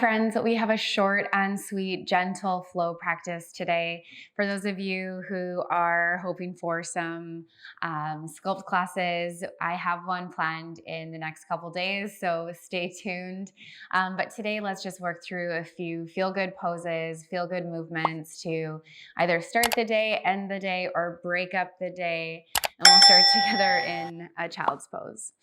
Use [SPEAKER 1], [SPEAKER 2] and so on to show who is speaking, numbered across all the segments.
[SPEAKER 1] friends, we have a short and sweet, gentle flow practice today. For those of you who are hoping for some sculpt classes, I have one planned in the next couple days, so stay tuned. But today, let's just work through a few feel-good poses, feel-good movements to either start the day, end the day, or break up the day. And we'll start together in a child's pose.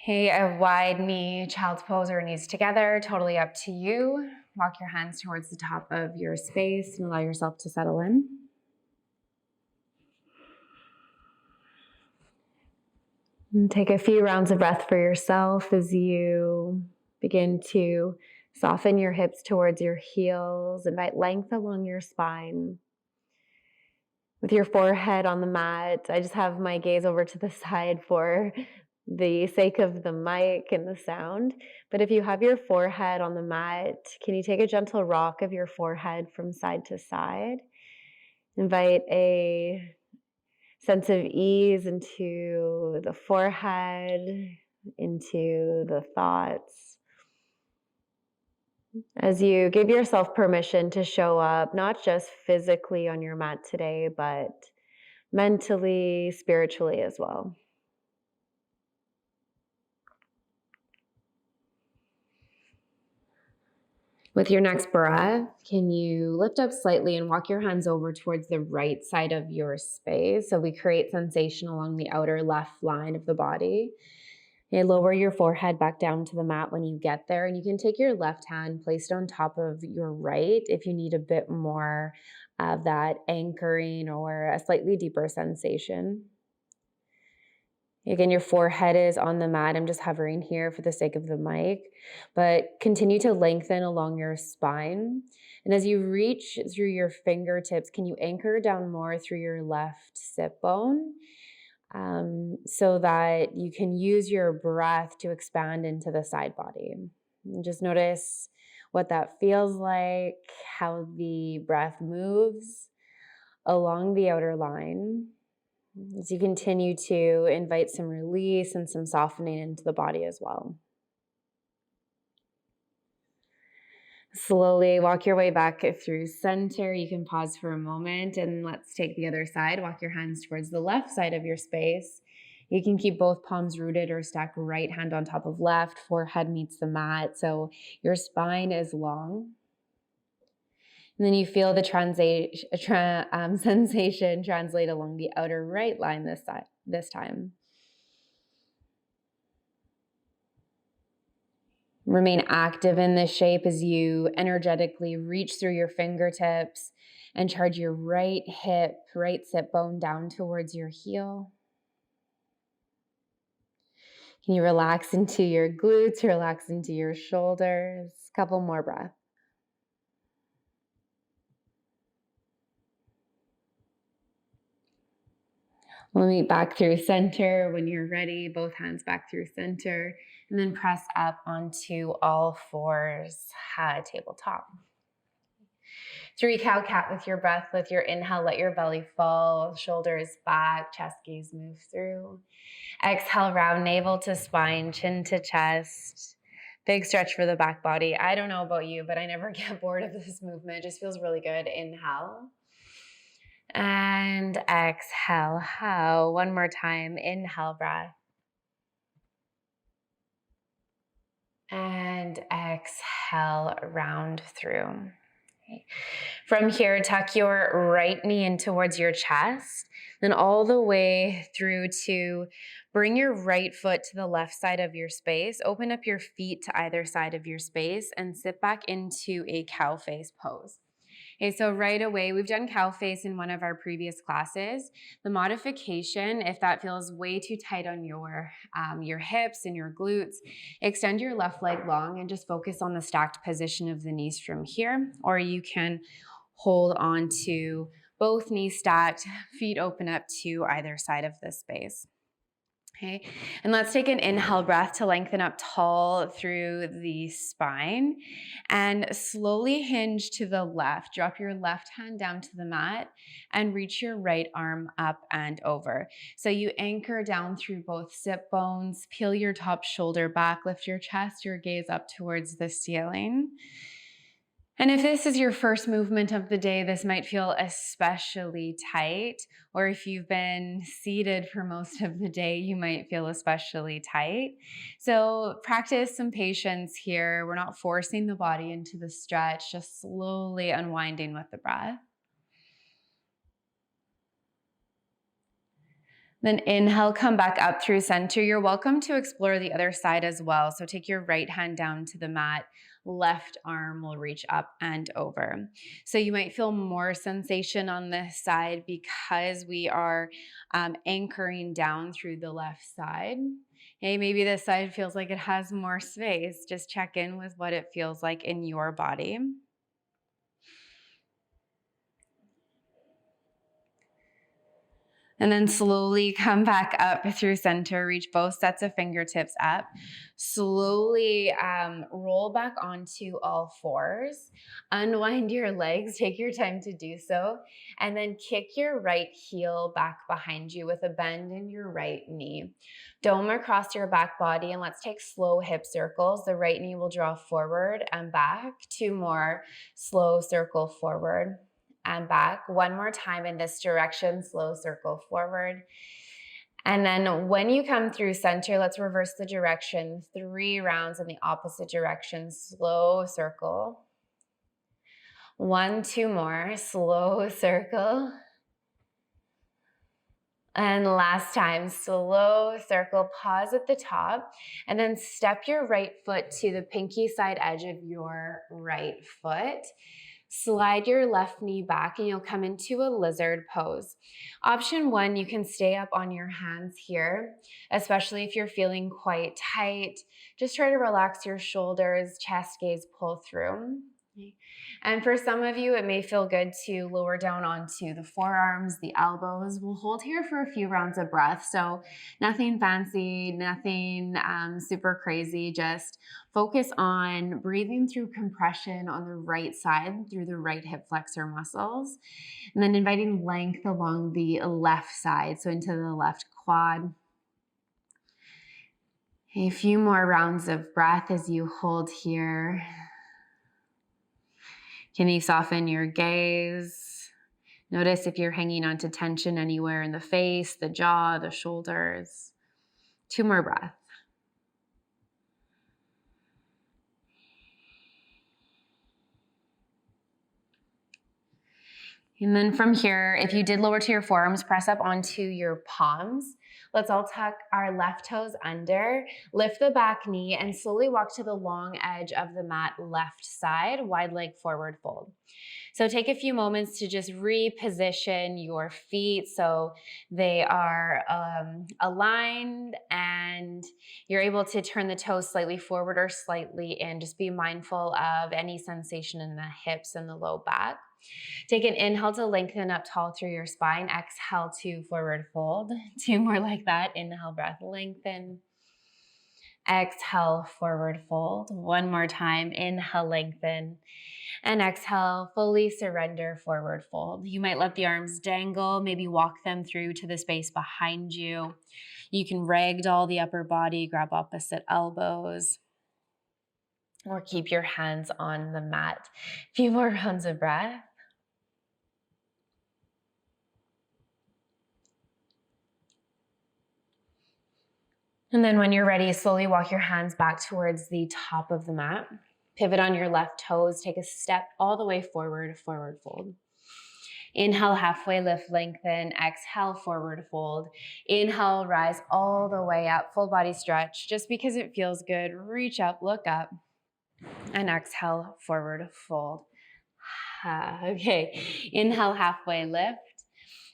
[SPEAKER 1] Hey, a wide knee, child's pose or knees together, totally up to you. Walk your hands towards the top of your space and allow yourself to settle in. And take a few rounds of breath for yourself as you begin to soften your hips towards your heels, invite length along your spine. With your forehead on the mat, I just have my gaze over to the side for the sake of the mic and the sound. But if you have your forehead on the mat, can you take a gentle rock of your forehead from side to side? Invite a sense of ease into the forehead, into the thoughts. As you give yourself permission to show up, not just physically on your mat today, but mentally, spiritually as well. With your next breath, can you lift up slightly and walk your hands over towards the right side of your space? So we create sensation along the outer left line of the body. And lower your forehead back down to the mat when you get there. And you can take your left hand placed on top of your right if you need a bit more of that anchoring or a slightly deeper sensation. Again, your forehead is on the mat. I'm just hovering here for the sake of the mic, but continue to lengthen along your spine. And as you reach through your fingertips, can you anchor down more through your left sit bone so that you can use your breath to expand into the side body. And just notice what that feels like, how the breath moves along the outer line. As you continue to invite some release and some softening into the body as well. Slowly walk your way back through center. You can pause for a moment and let's take the other side. Walk your hands towards the left side of your space. You can keep both palms rooted or stack right hand on top of left. Forehead meets the mat, so your spine is long. And then you feel the sensation translate along the outer right line this time. Remain active in this shape as you energetically reach through your fingertips and charge your right hip, right sit bone down towards your heel. Can you relax into your glutes, relax into your shoulders? Couple more breaths. We'll meet back through center. When you're ready, both hands back through center, and then press up onto all fours, tabletop. 3 cow-cat with your breath. With your inhale, let your belly fall, shoulders back, chest gaze move through. Exhale, round navel to spine, chin to chest. Big stretch for the back body. I don't know about you, but I never get bored of this movement. It just feels really good. Inhale. And exhale, how. One more time. Inhale, breath. And exhale, round through. Okay. From here, tuck your right knee in towards your chest, then all the way through to bring your right foot to the left side of your space. Open up your feet to either side of your space and sit back into a cow face pose. Okay, so right away, we've done cow face in one of our previous classes. The modification, if that feels way too tight on your hips and your glutes, extend your left leg long and just focus on the stacked position of the knees from here. Or you can hold on to both knees stacked, feet open up to either side of the space. Okay, and let's take an inhale breath to lengthen up tall through the spine and slowly hinge to the left. Drop your left hand down to the mat and reach your right arm up and over. So you anchor down through both sit bones, peel your top shoulder back, lift your chest, your gaze up towards the ceiling. And if this is your first movement of the day, this might feel especially tight. Or if you've been seated for most of the day, you might feel especially tight. So practice some patience here. We're not forcing the body into the stretch, just slowly unwinding with the breath. Then inhale, come back up through center. You're welcome to explore the other side as well. So take your right hand down to the mat. Left arm will reach up and over. So you might feel more sensation on this side because we are anchoring down through the left side. Hey, maybe this side feels like it has more space. Just check in with what it feels like in your body. And then slowly come back up through center, reach both sets of fingertips up. Slowly roll back onto all fours. Unwind your legs, take your time to do so. And then kick your right heel back behind you with a bend in your right knee. Dome across your back body, and let's take slow hip circles. The right knee will draw forward and back. 2 more, slow circle forward and back. 1 more time in this direction, slow circle forward. And then when you come through center, let's reverse the direction. 3 rounds in the opposite direction, slow circle. 1, 2 more, slow circle. And last time, slow circle, pause at the top, and then step your right foot to the pinky side edge of your right foot. Slide your left knee back and you'll come into a lizard pose. Option 1, you can stay up on your hands here, especially if you're feeling quite tight. Just try to relax your shoulders, chest gaze, pull through. And for some of you, it may feel good to lower down onto the forearms, the elbows. We'll hold here for a few rounds of breath. So nothing fancy, nothing super crazy. Just focus on breathing through compression on the right side through the right hip flexor muscles. And then inviting length along the left side, so into the left quad. A few more rounds of breath as you hold here. Can you soften your gaze? Notice if you're hanging onto tension anywhere in the face, the jaw, the shoulders. 2 more breaths. And then from here, if you did lower to your forearms, press up onto your palms. Let's all tuck our left toes under, lift the back knee, and slowly walk to the long edge of the mat left side, wide leg forward fold. So take a few moments to just reposition your feet so they are aligned and you're able to turn the toes slightly forward or slightly in. Just be mindful of any sensation in the hips and the low back. Take an inhale to lengthen up tall through your spine. Exhale to forward fold. 2 more like that. Inhale, breath, lengthen. Exhale, forward fold. 1 more time. Inhale, lengthen. And exhale, fully surrender, forward fold. You might let the arms dangle, maybe walk them through to the space behind you. You can ragdoll the upper body, grab opposite elbows, or keep your hands on the mat. A few more rounds of breath. And then when you're ready, slowly walk your hands back towards the top of the mat. Pivot on your left toes. Take a step all the way forward, forward fold. Inhale, halfway lift, lengthen. Exhale, forward fold. Inhale, rise all the way up, full body stretch. Just because it feels good, reach up, look up. And exhale, forward fold. Okay, inhale, halfway lift.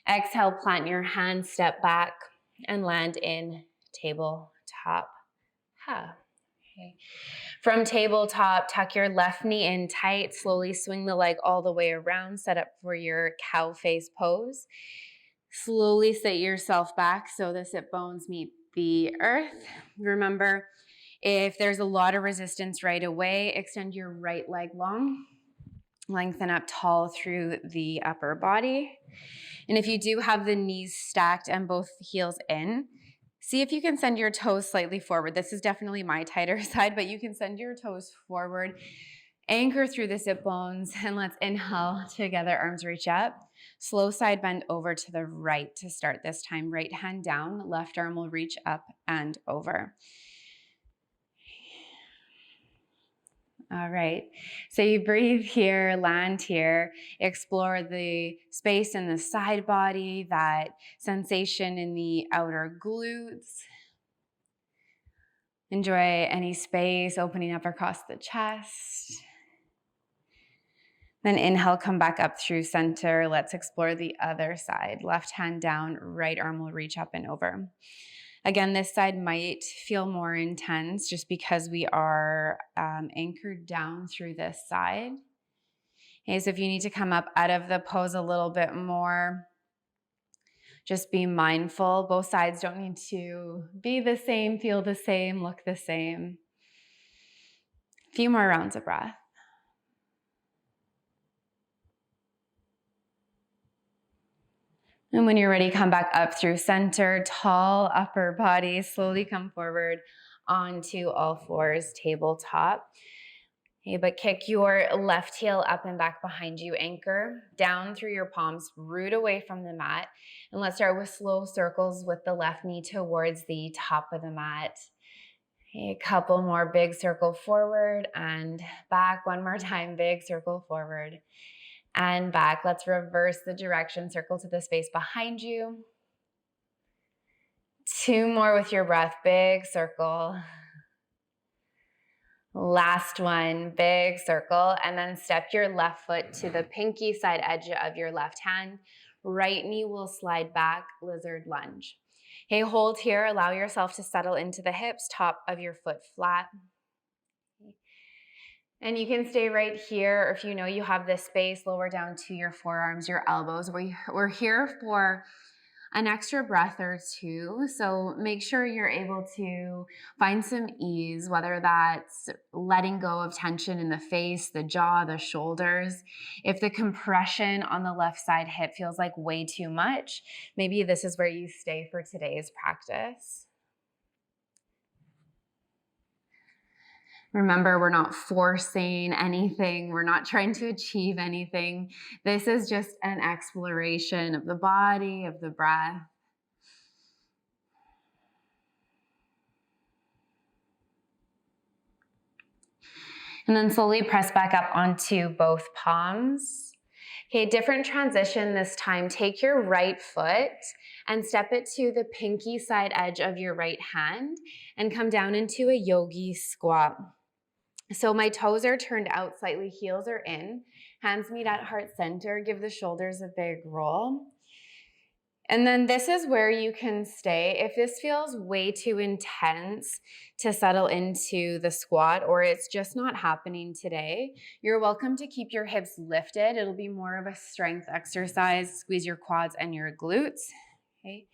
[SPEAKER 1] Exhale, plant your hands, step back, and land in tabletop. Okay. From tabletop, tuck your left knee in tight. Slowly swing the leg all the way around. Set up for your cow face pose. Slowly sit yourself back so the sit bones meet the earth. Remember, if there's a lot of resistance right away, extend your right leg long. Lengthen up tall through the upper body. And if you do have the knees stacked and both heels in, see if you can send your toes slightly forward. This is definitely my tighter side, but you can send your toes forward. Anchor through the sit bones, and let's inhale together, arms reach up. Slow side bend over to the right to start this time. Right hand down, left arm will reach up and over. All right, so you breathe here, land here, explore the space in the side body, that sensation in the outer glutes. Enjoy any space opening up across the chest. Then inhale, come back up through center. Let's explore the other side. Left hand down, right arm will reach up and over. Again, this side might feel more intense just because we are anchored down through this side. Okay, so if you need to come up out of the pose a little bit more, just be mindful. Both sides don't need to be the same, feel the same, look the same. A few more rounds of breath. And when you're ready, come back up through center, tall upper body, slowly come forward onto all fours, tabletop. Okay, but kick your left heel up and back behind you, anchor down through your palms, root away from the mat. And let's start with slow circles with the left knee towards the top of the mat. Okay, a couple more, big circle forward and back. One more time, big circle forward and back. Let's reverse the direction, circle to the space behind you. Two more with your breath, big circle. Last one, big circle, and then step your left foot to the pinky side edge of your left hand. Right knee will slide back, lizard lunge. Okay, hold here, allow yourself to settle into the hips, top of your foot flat. And you can stay right here, or if you know you have this space, lower down to your forearms, your elbows. We're here for an extra breath or two, so make sure you're able to find some ease, whether that's letting go of tension in the face, the jaw, the shoulders. If the compression on the left side hip feels like way too much, maybe this is where you stay for today's practice. Remember, we're not forcing anything. We're not trying to achieve anything. This is just an exploration of the body, of the breath. And then slowly press back up onto both palms. Okay, different transition this time. Take your right foot and step it to the pinky side edge of your right hand and come down into a yogi squat. So my toes are turned out slightly, heels are in, hands meet at heart center, give the shoulders a big roll. And then this is where you can stay. If this feels way too intense to settle into the squat, or it's just not happening today, you're welcome to keep your hips lifted. It'll be more of a strength exercise. Squeeze your quads and your glutes. Okay.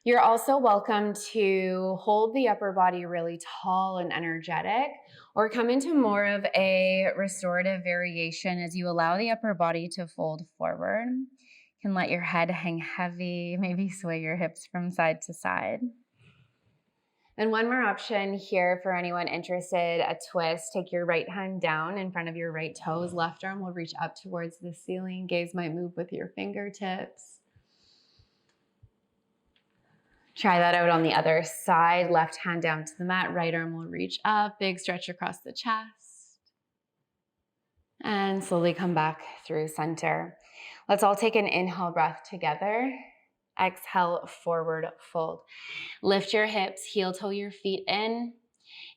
[SPEAKER 1] You're also welcome to hold the upper body really tall and energetic, or come into more of a restorative variation as you allow the upper body to fold forward. You can let your head hang heavy, maybe sway your hips from side to side. And one more option here for anyone interested, a twist. Take your right hand down in front of your right toes. Left arm will reach up towards the ceiling. Gaze might move with your fingertips. Try that out on the other side. Left hand down to the mat. Right arm will reach up. Big stretch across the chest. And slowly come back through center. Let's all take an inhale breath together. Exhale, forward fold. Lift your hips, heel toe your feet in.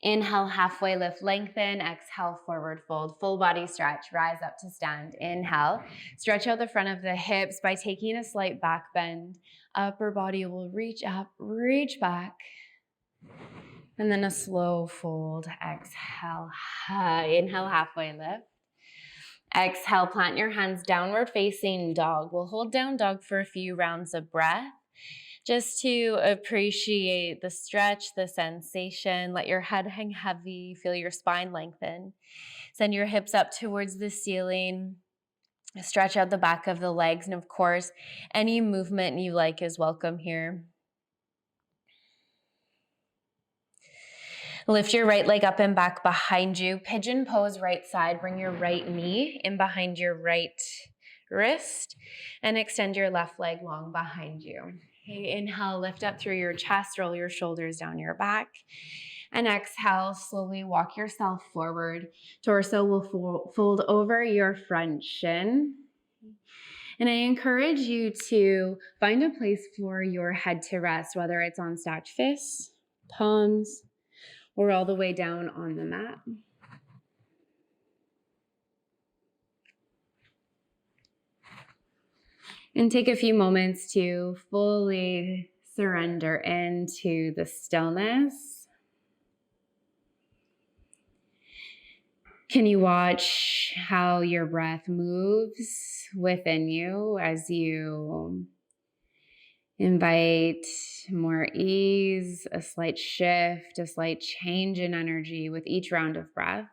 [SPEAKER 1] Inhale, halfway lift, lengthen. Exhale, forward fold. Full body stretch, rise up to stand. Inhale, stretch out the front of the hips by taking a slight back bend. Upper body will reach up, reach back. And then a slow fold. Exhale, inhale, halfway lift. Exhale, plant your hands downward facing dog. We'll hold down dog for a few rounds of breath. Just to appreciate the stretch, the sensation. Let your head hang heavy. Feel your spine lengthen. Send your hips up towards the ceiling. Stretch out the back of the legs. And of course, any movement you like is welcome here. Lift your right leg up and back behind you. Pigeon pose right side. Bring your right knee in behind your right wrist and extend your left leg long behind you. Okay, inhale, lift up through your chest, roll your shoulders down your back. And exhale, slowly walk yourself forward. Torso will fold over your front shin. And I encourage you to find a place for your head to rest, whether it's on stacked fists, palms, or all the way down on the mat. And take a few moments to fully surrender into the stillness. Can you watch how your breath moves within you as you invite more ease, a slight shift, a slight change in energy with each round of breath?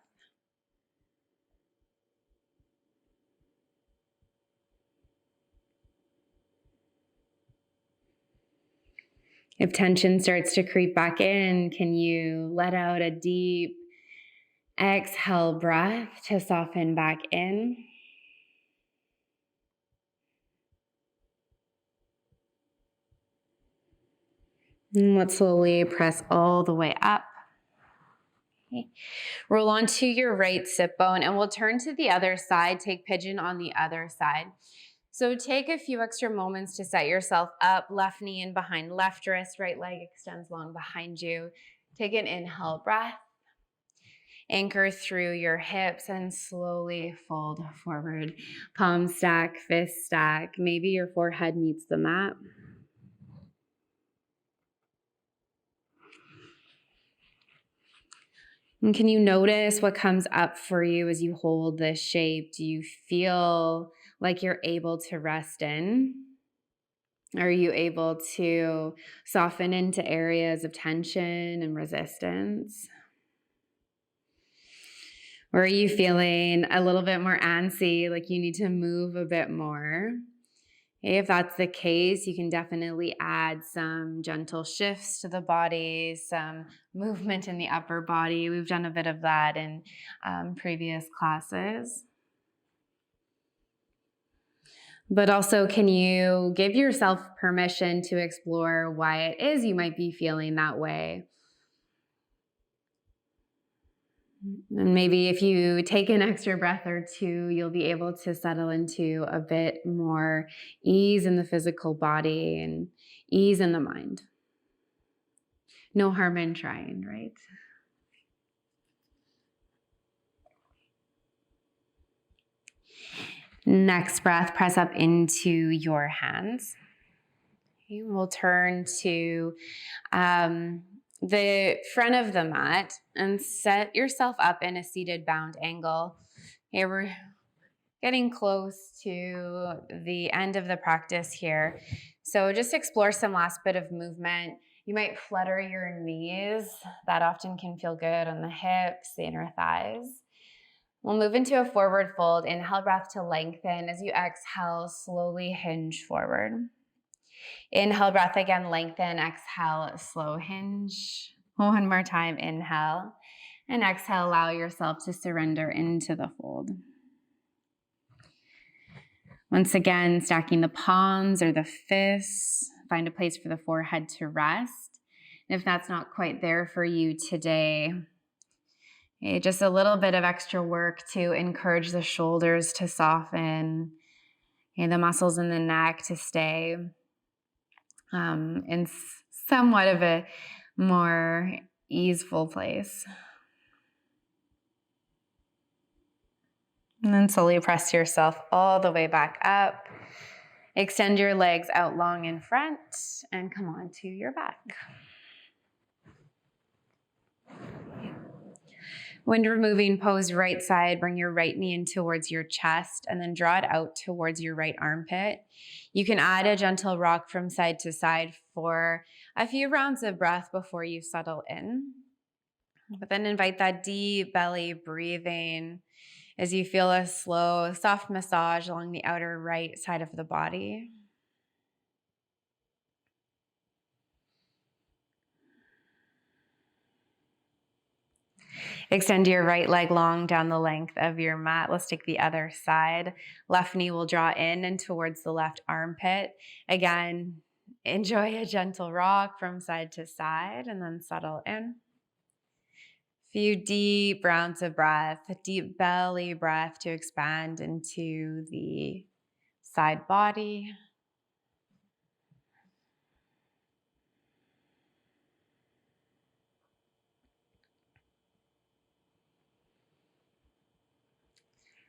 [SPEAKER 1] If tension starts to creep back in, can you let out a deep exhale breath to soften back in? And let's slowly press all the way up. Okay. Roll onto your right sit bone and we'll turn to the other side. Take pigeon on the other side. So take a few extra moments to set yourself up. Left knee in behind left wrist, right leg extends long behind you. Take an inhale breath. Anchor through your hips and slowly fold forward. Palm stack, fist stack. Maybe your forehead meets the mat. And can you notice what comes up for you as you hold this shape? Do you feel like you're able to rest in? Are you able to soften into areas of tension and resistance? Or are you feeling a little bit more antsy, like you need to move a bit more? If that's the case, you can definitely add some gentle shifts to the body, some movement in the upper body. We've done a bit of that in previous classes. But also, can you give yourself permission to explore why it is you might be feeling that way? And maybe if you take an extra breath or two, you'll be able to settle into a bit more ease in the physical body and ease in the mind. No harm in trying, right? Next breath, press up into your hands. Okay, we'll turn to the front of the mat and set yourself up in a seated bound angle. Okay, we're getting close to the end of the practice here. So just explore some last bit of movement. You might flutter your knees. That often can feel good on the hips, the inner thighs. We'll move into a forward fold. Inhale, breath to lengthen. As you exhale, slowly hinge forward. Inhale, breath again, lengthen. Exhale, slow hinge. One more time, inhale. And exhale, allow yourself to surrender into the fold. Once again, stacking the palms or the fists. Find a place for the forehead to rest. And if that's not quite there for you today, just a little bit of extra work to encourage the shoulders to soften, the muscles in the neck to stay in somewhat of a more easeful place. And then slowly press yourself all the way back up. Extend your legs out long in front and come on to your back. Wind removing pose, right side. Bring your right knee in towards your chest and then draw it out towards your right armpit. You can add a gentle rock from side to side for a few rounds of breath before you settle in. But then invite that deep belly breathing as you feel a slow, soft massage along the outer right side of the body. Extend your right leg long down the length of your mat. Let's take the other side. Left knee will draw in and towards the left armpit. Again, enjoy a gentle rock from side to side and then settle in. Few deep rounds of breath, a deep belly breath to expand into the side body.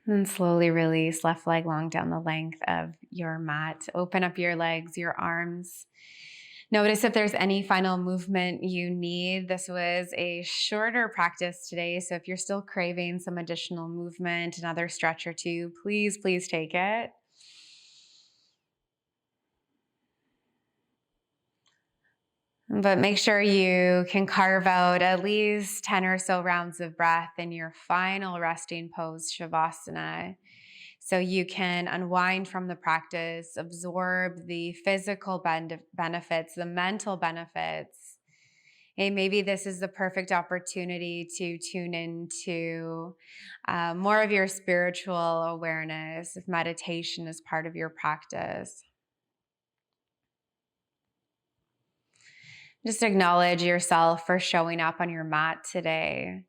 [SPEAKER 1] And slowly release left leg long down the length of your mat. Open up your legs, your arms. Notice if there's any final movement you need. This was a shorter practice today, so if you're still craving some additional movement, another stretch or two, please take it. But make sure you can carve out at least 10 or so rounds of breath in your final resting pose, Shavasana, so you can unwind from the practice, absorb the physical benefits, the mental benefits. And maybe this is the perfect opportunity to tune into more of your spiritual awareness if meditation is part of your practice. Just acknowledge yourself for showing up on your mat today,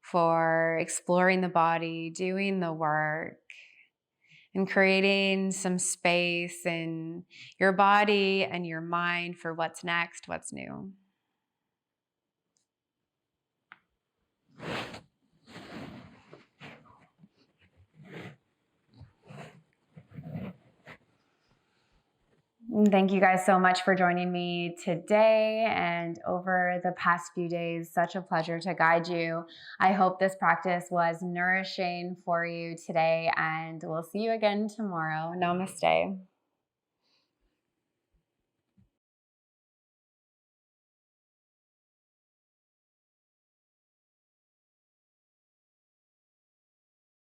[SPEAKER 1] for exploring the body, doing the work, and creating some space in your body and your mind for what's next, what's new. Thank you guys so much for joining me today and over the past few days. Such a pleasure to guide you. I hope this practice was nourishing for you today, and we'll see you again tomorrow. Namaste.